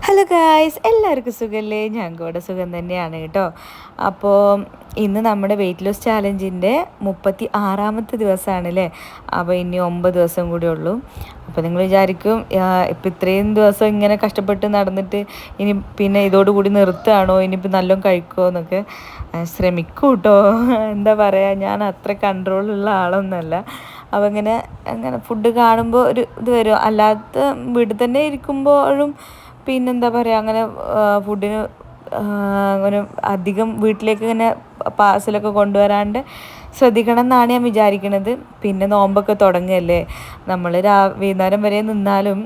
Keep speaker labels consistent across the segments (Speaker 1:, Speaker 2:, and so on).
Speaker 1: Hello guys, എല്ലാവർക്കും സുഖമല്ലേ? ഞങ്ങൾക്ക് ഇവിടെ സുഖം തന്നെയാണ് കേട്ടോ. അപ്പോൾ ഇന്ന് നമ്മുടെ വെയിറ്റ് ലോസ് ചാലഞ്ചിൻ്റെ 36ാമത്തെ ദിവസമാണ് അല്ലേ. അപ്പോൾ ഇനി 9 ദിവസം കൂടി ഉള്ളൂ. അപ്പോൾ നിങ്ങൾ വിചാരിക്കും ഇപ്പം ഇത്രയും ദിവസം ഇങ്ങനെ കഷ്ടപ്പെട്ട് നടന്നിട്ട് ഇനി പിന്നെ ഇതോടുകൂടി നിർത്തുകയാണോ, ഇനിയിപ്പോൾ നല്ലോണം കഴിക്കുമോ എന്നൊക്കെ. ശ്രമിക്കൂ കേട്ടോ. എന്താ പറയുക, ഞാൻ അത്ര കൺട്രോളുള്ള ആളൊന്നുമല്ല. അപ്പോൾ അങ്ങനെ ഫുഡ് കാണുമ്പോൾ ഒരു ഇത് വരും. അല്ലാത്ത വീട്ടിൽ തന്നെ ഇരിക്കുമ്പോഴും പിന്നെന്താ പറയുക, അങ്ങനെ ഫുഡിന് അങ്ങനെ അധികം വീട്ടിലേക്ക് ഇങ്ങനെ പാഴ്സലൊക്കെ കൊണ്ടുവരാണ്ട് ശ്രദ്ധിക്കണം എന്നാണ് ഞാൻ വിചാരിക്കുന്നത്. പിന്നെ നോമ്പൊക്കെ തുടങ്ങുകയല്ലേ, നമ്മൾ വൈകുന്നേരം വരെ നിന്നാലും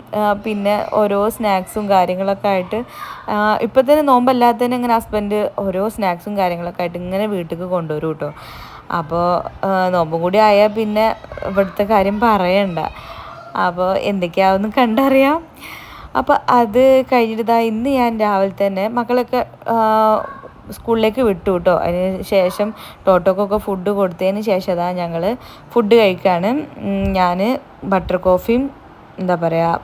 Speaker 1: പിന്നെ ഓരോ സ്നാക്സും കാര്യങ്ങളൊക്കെ ആയിട്ട് ഇപ്പം തന്നെ നോമ്പല്ലാത്തതിന് ഇങ്ങനെ ഹസ്ബൻഡ് ഓരോ സ്നാക്സും കാര്യങ്ങളൊക്കെ ആയിട്ട് ഇങ്ങനെ വീട്ടിലേക്ക് കൊണ്ടുവരും കേട്ടോ. അപ്പോൾ നോമ്പും കൂടി ആയാൽ പിന്നെ ഇവിടുത്തെ കാര്യം പറയണ്ട. അപ്പോൾ എന്തൊക്കെയാവുമെന്ന് കണ്ടറിയാം. അപ്പോൾ അത് കഴിഞ്ഞിട്ട് ഇന്ന് ഞാൻ രാവിലെ തന്നെ മക്കളൊക്കെ സ്കൂളിലേക്ക് വിട്ടു കേട്ടോ. അതിന് ശേഷം ടോട്ടോക്കൊക്കെ ഫുഡ് കൊടുത്തതിന് ശേഷം ഞങ്ങൾ ഫുഡ് കഴിക്കുകയാണ്. ഞാൻ ബട്ടർ കോഫിയും എന്താ പറയുക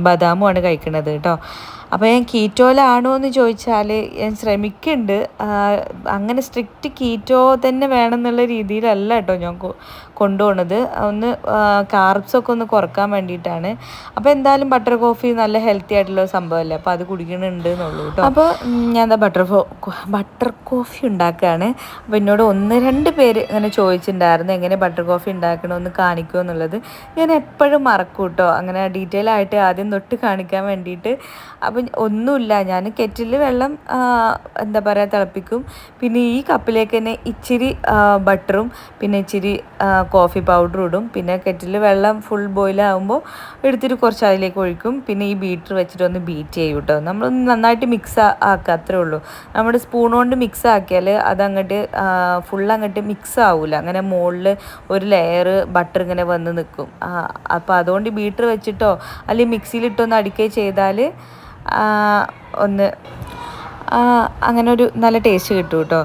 Speaker 1: ബദാമുമാണ് കഴിക്കുന്നത് കേട്ടോ. അപ്പോൾ ഞാൻ കീറ്റോയിലാണോ എന്ന് ചോദിച്ചാൽ ഞാൻ ശ്രമിക്കുന്നുണ്ട്. അങ്ങനെ സ്ട്രിക്റ്റ് കീറ്റോ തന്നെ വേണമെന്നുള്ള രീതിയിലല്ല കേട്ടോ ഞാൻ കൊണ്ടുപോകുന്നത്. ഒന്ന് കാർബ്സൊക്കെ ഒന്ന് കുറക്കാൻ വേണ്ടിയിട്ടാണ്. അപ്പോൾ എന്തായാലും ബട്ടർ കോഫി നല്ല ഹെൽത്തി ആയിട്ടുള്ള സംഭവമല്ലേ, അപ്പോൾ അത് കുടിക്കുന്നുണ്ട് എന്നുള്ളൂ കേട്ടോ. അപ്പോൾ ഞാൻ എന്താ ബട്ടർ കോഫി ഉണ്ടാക്കുകയാണ്. അപ്പോൾ എന്നോട് 1-2 പേര് ഇങ്ങനെ ചോദിച്ചിട്ടുണ്ടായിരുന്നു എങ്ങനെ ബട്ടർ കോഫി ഉണ്ടാക്കണമെന്ന് കാണിക്കുമോ എന്നുള്ളത്. ഞാൻ എപ്പോഴും മറക്കും കേട്ടോ, അങ്ങനെ ഡീറ്റെയിൽ ആയിട്ട് ആദ്യം തൊട്ട് കാണിക്കാൻ വേണ്ടിയിട്ട്. അപ്പം ഒന്നുമില്ല, ഞാൻ കെറ്റിൽ വെള്ളം എന്താ പറയുക തിളപ്പിക്കും. പിന്നെ ഈ കപ്പിലേക്ക് തന്നെ ഇച്ചിരി ബട്ടറും പിന്നെ ഇച്ചിരി കോഫി പൗഡറും ഇടും. പിന്നെ കെറ്റിൽ വെള്ളം ഫുൾ ബോയിലാകുമ്പോൾ എടുത്തിട്ട് കുറച്ച് അതിലേക്ക് ഒഴിക്കും. പിന്നെ ഈ ബീറ്റർ വെച്ചിട്ട് ഒന്ന് ബീറ്റ് ചെയ്യും കേട്ടോ. നമ്മളൊന്ന് നന്നായിട്ട് മിക്സ് ആക്കുക, അത്രേ ഉള്ളൂ. നമ്മുടെ സ്പൂൺ കൊണ്ട് മിക്സ് ആക്കിയാൽ അതങ്ങോട്ട് ഫുള്ളങ്ങോട്ട് മിക്സ് ആവില്ല. അങ്ങനെ മുകളിൽ ഒരു ലെയർ ബട്ടർ ഇങ്ങനെ വന്ന് നിൽക്കും. അപ്പോൾ അതുകൊണ്ട് ബീറ്റർ വെച്ചിട്ടോ അല്ലെങ്കിൽ മിക്സിയിലിട്ടൊന്ന് അടിക്കുകയോ ചെയ്താൽ ഒന്ന് അങ്ങനെ ഒരു നല്ല ടേസ്റ്റ് കിട്ടും കേട്ടോ.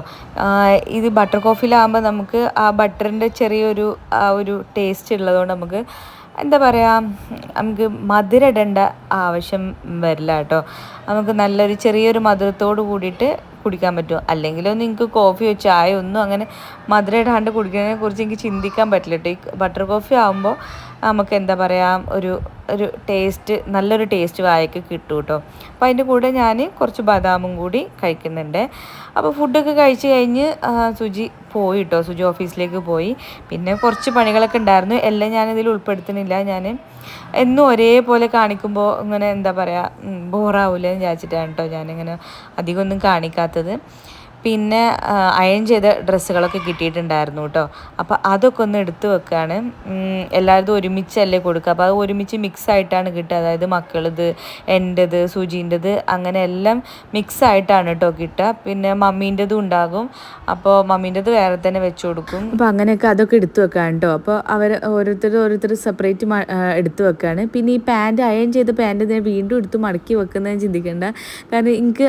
Speaker 1: ഇത് ബട്ടർ കോഫിയിലാകുമ്പോൾ നമുക്ക് ആ ബട്ടറിൻ്റെ ചെറിയൊരു ഒരു ടേസ്റ്റ് ഉള്ളതുകൊണ്ട് നമുക്ക് എന്താ പറയുക, നമുക്ക് മധുരം ഇടേണ്ട ആവശ്യം വരില്ല കേട്ടോ. നമുക്ക് നല്ലൊരു ചെറിയൊരു മധുരത്തോട് കൂടിയിട്ട് കുടിക്കാൻ പറ്റും. അല്ലെങ്കിലും നിങ്ങൾക്ക് കോഫിയോ ചായ ഒന്നും അങ്ങനെ മധുരം ഇടാണ്ട് കുടിക്കുന്നതിനെ കുറിച്ച് എനിക്ക് ചിന്തിക്കാൻ പറ്റില്ല കേട്ടോ. ഈ ബട്ടർ കോഫി ആകുമ്പോൾ നമുക്ക് എന്താ പറയുക ഒരു ടേസ്റ്റ്, നല്ലൊരു ടേസ്റ്റ് വായക്ക് കിട്ടും കേട്ടോ. അപ്പോൾ അതിൻ്റെ കൂടെ ഞാൻ കുറച്ച് ബദാമും കൂടി കഴിക്കുന്നുണ്ട്. അപ്പോൾ ഫുഡൊക്കെ കഴിച്ച് കഴിഞ്ഞ് സുജി പോയി കേട്ടോ. സുജി ഓഫീസിലേക്ക് പോയി. പിന്നെ കുറച്ച് പണികളൊക്കെ ഉണ്ടായിരുന്നു, എല്ലാം ഞാനിതിൽ ഉൾപ്പെടുത്തുന്നില്ല. ഞാൻ എന്നും ഒരേപോലെ കാണിക്കുമ്പോൾ ഇങ്ങനെ എന്താ പറയുക ബോറാവില്ല എന്ന് വിചാരിച്ചിട്ടാണ് കേട്ടോ ഞാനിങ്ങനെ അധികം ഒന്നും കാണിക്കാത്തത്. പിന്നെ അയൺ ചെയ്ത ഡ്രസ്സുകളൊക്കെ കിട്ടിയിട്ടുണ്ടായിരുന്നു കേട്ടോ. അപ്പോൾ അതൊക്കെ ഒന്ന് എടുത്ത് വെക്കുകയാണ്. എല്ലാവരും ഒരുമിച്ചല്ലേ കൊടുക്കുക, അപ്പോൾ അത് ഒരുമിച്ച് മിക്സ് ആയിട്ടാണ് കിട്ടുക. അതായത് മക്കളത്, എൻ്റെത്, സുജീൻ്റെത്, അങ്ങനെ എല്ലാം മിക്സ് ആയിട്ടാണ് കേട്ടോ കിട്ടുക. പിന്നെ മമ്മീൻ്റെതും ഉണ്ടാകും. അപ്പോൾ മമ്മീൻ്റെത് വേറെ തന്നെ വെച്ച് കൊടുക്കും. അപ്പോൾ അങ്ങനെയൊക്കെ അതൊക്കെ എടുത്ത് വെക്കുകയാണ് കേട്ടോ. അപ്പോൾ അവർ ഓരോരുത്തർ സെപ്പറേറ്റ് എടുത്ത് വെക്കുകയാണ്. പിന്നെ ഈ പാൻറ്റ് അയൺ ചെയ്ത പാൻറ്റ് ഞാൻ വീണ്ടും എടുത്ത് മടക്കി വെക്കുന്നതെന്ന് ചിന്തിക്കേണ്ട. കാരണം എനിക്ക്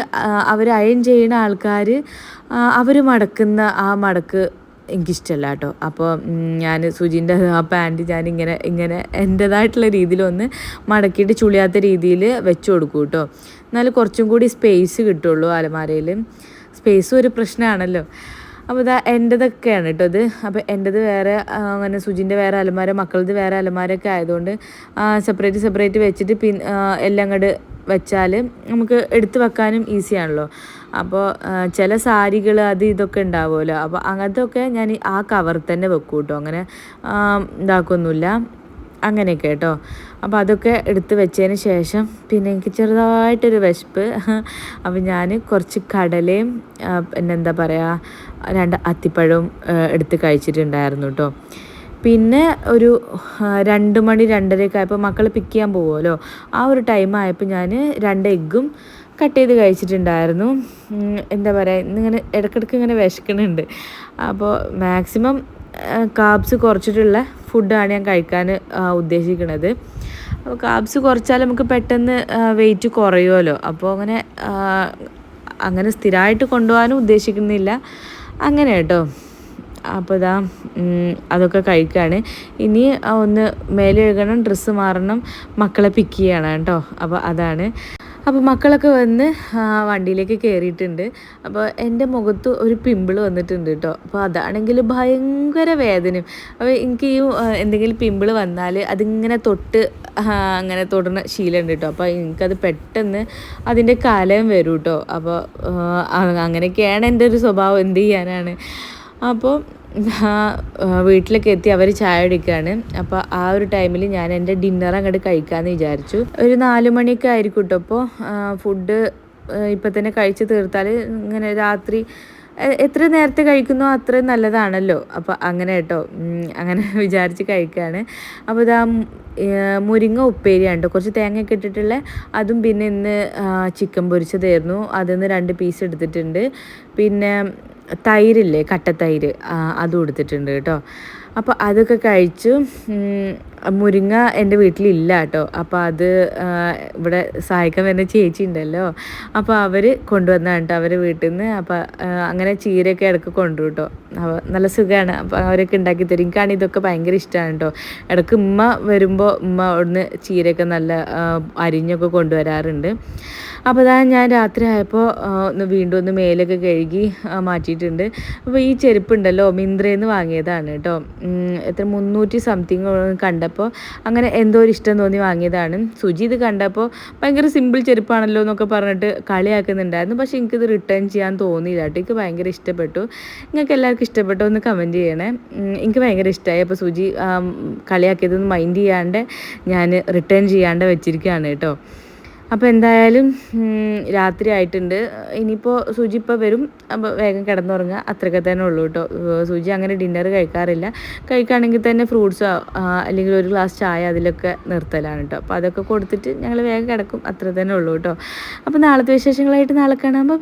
Speaker 1: അവർ അയൺ ചെയ്യുന്ന ആൾക്കാർ അവർ മടക്കുന്ന ആ മടക്ക് എനിക്കിഷ്ടമല്ല കേട്ടോ. അപ്പോൾ ഞാൻ സുജീൻ്റെ ആ പാൻറ്റ് ഞാനിങ്ങനെ എൻ്റേതായിട്ടുള്ള രീതിയിലൊന്ന് മടക്കിയിട്ട് ചുളിയാത്ത രീതിയിൽ വെച്ച് കൊടുക്കും കേട്ടോ. എന്നാലും കുറച്ചും കൂടി സ്പേസ് കിട്ടുള്ളൂ അലമാരയിൽ. സ്പേസും ഒരു പ്രശ്നമാണല്ലോ. അപ്പോൾ ഇതാ എൻ്റെതൊക്കെയാണ് കേട്ടോ ഇത്. അപ്പോൾ എൻ്റെത് വേറെ, അങ്ങനെ സുജിൻ്റെ വേറെ അലമാര, മക്കളത് വേറെ അലമാരൊക്കെ ആയതുകൊണ്ട് സെപ്പറേറ്റ് വെച്ചിട്ട് എല്ലാം അങ്ങോട്ട് വെച്ചാൽ നമുക്ക് എടുത്ത് വെക്കാനും ഈസിയാണല്ലോ. അപ്പോൾ ചില സാരികൾ ഇതൊക്കെ ഉണ്ടാവുമല്ലോ, അപ്പോൾ അങ്ങനത്തെയൊക്കെ ഞാൻ ആ കവർ തന്നെ വെക്കും കേട്ടോ. അങ്ങനെ ഇതാക്കൊന്നുമില്ല, അങ്ങനെയൊക്കെ കേട്ടോ. അപ്പോൾ അതൊക്കെ എടുത്ത് വെച്ചതിന് ശേഷം പിന്നെ എനിക്ക് ചെറുതായിട്ടൊരു വിശപ്പ്. അപ്പോൾ ഞാൻ കുറച്ച് കടലയും പിന്നെ എന്താ പറയുക 2 അത്തിപ്പഴവും എടുത്ത് കഴിച്ചിട്ടുണ്ടായിരുന്നു കേട്ടോ. പിന്നെ ഒരു 2 മണി 2:30 ആയപ്പോൾ മക്കൾ പിക്ക് ചെയ്യാൻ പോകുമല്ലോ, ആ ഒരു ടൈം ആയപ്പോൾ ഞാൻ 2 എഗ്ഗും കട്ട് ചെയ്ത് കഴിച്ചിട്ടുണ്ടായിരുന്നു. എന്താ പറയുക, ഇന്നിങ്ങനെ ഇടയ്ക്കിടയ്ക്ക് ഇങ്ങനെ വിശക്കുന്നുണ്ട്. അപ്പോൾ മാക്സിമം കാർബ്സ് കുറച്ചിട്ടുള്ള ഫുഡാണ് ഞാൻ കഴിക്കാൻ ഉദ്ദേശിക്കുന്നത്. അപ്പോൾ കാർബ്സ് കുറച്ചാൽ നമുക്ക് പെട്ടെന്ന് വെയിറ്റ് കുറയുമല്ലോ. അപ്പോൾ അങ്ങനെ സ്ഥിരമായിട്ട് കൊണ്ടുപോകാനും ഉദ്ദേശിക്കുന്നില്ല, അങ്ങനെ കേട്ടോ. അപ്പോൾ അതൊക്കെ കഴിക്കുകയാണ്. ഇനി ഒന്ന് മേലെ കഴുകണം, ഡ്രസ്സ് മാറണം, മക്കളെ പിക്ക് ചെയ്യണം കേട്ടോ. അപ്പോൾ അതാണ്. അപ്പോൾ മക്കളൊക്കെ വന്ന് വണ്ടിയിലേക്ക് കയറിയിട്ടുണ്ട്. അപ്പോൾ എൻ്റെ മുഖത്ത് ഒരു പിമ്പിൾ വന്നിട്ടുണ്ട് കേട്ടോ. അപ്പോൾ അതാണെങ്കിൽ ഭയങ്കര വേദനയും. അപ്പോൾ എനിക്ക് ഈ എന്തെങ്കിലും പിമ്പിൾ വന്നാൽ അതിങ്ങനെ തൊട്ട് അങ്ങനെ തൊടുന്ന ശീലമുണ്ട് കേട്ടോ. അപ്പോൾ എനിക്കത് പെട്ടെന്ന് അതിൻ്റെ കലം വരും കേട്ടോ. അപ്പോൾ അങ്ങനെയൊക്കെയാണ് എൻ്റെ ഒരു സ്വഭാവം, എന്ത് ചെയ്യാനാണ്. അപ്പോൾ വീട്ടിലേക്ക് എത്തി അവർ ചായ കുടിക്കുകയാണ്. അപ്പോൾ ആ ഒരു ടൈമിൽ ഞാൻ എൻ്റെ ഡിന്നർ അങ്ങോട്ട് കഴിക്കാമെന്ന് വിചാരിച്ചു. ഒരു 4 മണിയൊക്കെ ആയിരിക്കും കേട്ടോ. അപ്പോൾ ഫുഡ് ഇപ്പം തന്നെ കഴിച്ച് തീർത്താൽ ഇങ്ങനെ രാത്രി എത്ര നേരത്തെ കഴിക്കുന്നോ അത്രയും നല്ലതാണല്ലോ. അപ്പോൾ അങ്ങനെ കേട്ടോ, അങ്ങനെ വിചാരിച്ച് കഴിക്കുകയാണ്. അപ്പോൾ ഇതാ മുരിങ്ങ ഉപ്പേരിയാണ് കേട്ടോ, കുറച്ച് തേങ്ങയൊക്കെ ഇട്ടിട്ടുള്ള അതും. പിന്നെ ഇന്ന് ചിക്കൻ പൊരിച്ചതായിരുന്നു, അതിൽ നിന്ന് 2 പീസ് എടുത്തിട്ടുണ്ട്. പിന്നെ തൈരില്ലേ, കട്ടത്തൈര്, അതും എടുത്തിട്ടുണ്ട് കേട്ടോ. അപ്പോൾ അതൊക്കെ കഴിച്ചു. മുരിങ്ങ എൻ്റെ വീട്ടിലില്ല കേട്ടോ. അപ്പോൾ അത് ഇവിടെ സഹായിക്കാൻ വരുന്ന ചേച്ചി ഉണ്ടല്ലോ, അപ്പോൾ അവർ കൊണ്ടുവന്നതാണ് കേട്ടോ അവരെ വീട്ടിൽ നിന്ന്. അപ്പോൾ അങ്ങനെ ചീരയൊക്കെ ഇടയ്ക്ക് കൊണ്ടുവരും കേട്ടോ. അപ്പോൾ നല്ല സുഖമാണ്. അപ്പോൾ അവരൊക്കെ ഉണ്ടാക്കി തരും. എനിക്കാണ് ഇതൊക്കെ ഭയങ്കര ഇഷ്ടമാണ് കേട്ടോ. ഇടയ്ക്ക് ഉമ്മ വരുമ്പോൾ ഉമ്മ അവിടുന്ന് ചീരയൊക്കെ നല്ല അരിഞ്ഞൊക്കെ കൊണ്ടുവരാറുണ്ട്. അപ്പോൾ അതാ ഞാൻ രാത്രി ആയപ്പോൾ വീണ്ടും ഒന്ന് മേലൊക്കെ കഴുകി മാറ്റിയിട്ടുണ്ട്. അപ്പോൾ ഈ ചെരുപ്പുണ്ടല്ലോ മിന്ത്രയിൽ നിന്ന് വാങ്ങിയതാണ് കേട്ടോ. എത്ര 300 സംതിങ് കണ്ടപ്പോൾ അങ്ങനെ എന്തോ ഒരു ഇഷ്ടം തോന്നി വാങ്ങിയതാണ്. സുജി ഇത് കണ്ടപ്പോൾ ഭയങ്കര സിമ്പിൾ ചെരുപ്പാണല്ലോ എന്നൊക്കെ പറഞ്ഞിട്ട് കളിയാക്കുന്നുണ്ടായിരുന്നു. പക്ഷേ എനിക്കിത് റിട്ടേൺ ചെയ്യാൻ തോന്നിയില്ല കേട്ടോ. എനിക്ക് ഭയങ്കര ഇഷ്ടപ്പെട്ടു. നിങ്ങൾക്ക് എല്ലാവർക്കും ഇഷ്ടപ്പെട്ടോ ഒന്ന് കമൻറ്റ് ചെയ്യണേ. എനിക്ക് ഭയങ്കര ഇഷ്ടമായി. അപ്പോൾ സുജി കളിയാക്കിയതൊന്നും മൈൻഡ് ചെയ്യാണ്ട് ഞാൻ റിട്ടേൺ ചെയ്യാണ്ട് വെച്ചിരിക്കുകയാണ് കേട്ടോ. അപ്പോൾ എന്തായാലും രാത്രി ആയിട്ടുണ്ട്. ഇനിയിപ്പോൾ സുജി ഇപ്പോൾ വരും. അപ്പോൾ വേഗം കിടന്നുറങ്ങുക, അത്രയൊക്കെ തന്നെ ഉള്ളൂ കേട്ടോ. സുജി അങ്ങനെ ഡിന്നർ കഴിക്കാറില്ല. കഴിക്കുകയാണെങ്കിൽ തന്നെ ഫ്രൂട്ട്സോ അല്ലെങ്കിൽ ഒരു ഗ്ലാസ് ചായ അതിലൊക്കെ നിർത്തലാണ് കേട്ടോ. അപ്പോൾ അതൊക്കെ കൊടുത്തിട്ട് ഞങ്ങൾ വേഗം കിടക്കും, അത്ര തന്നെ ഉള്ളൂ കേട്ടോ. അപ്പോൾ നാളത്തെ വിശേഷങ്ങളായിട്ട് നാളെ കാണാം.